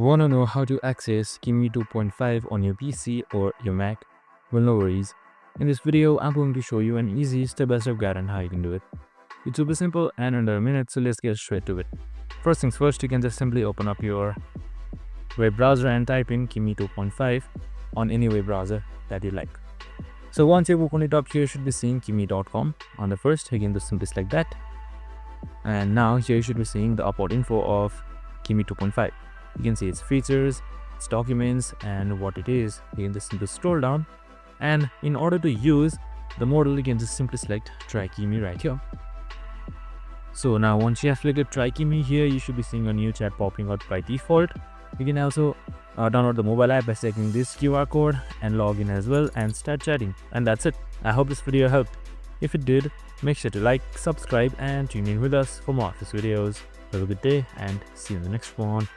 Want to know how to access Kimi 2.5 on your PC or your Mac? Well, no worries. In this video, I'm going to show you an easy step-by-step guide on how you can do it. It's super simple and under a minute, so let's get straight to it. First things first, you can just simply open up your web browser and type in Kimi 2.5 on any web browser that you like. So once you've opened it up, here you should be seeing kimi.com. On the first, you can just simply select that. And now here you should be seeing the about info of Kimi 2.5. You can see its features, its documents, and what it is. You can just simply scroll down, and in order to use the model, you can just simply select Try Kimi right here. So now once you have selected Try Kimi, here you should be seeing a new chat popping out by default. You can also download the mobile app by checking this QR code and log in as well and start chatting. And that's it. I hope this video helped. If it did, make sure to like, subscribe, and tune in with us for more of these videos. Have a good day and see you in the next one.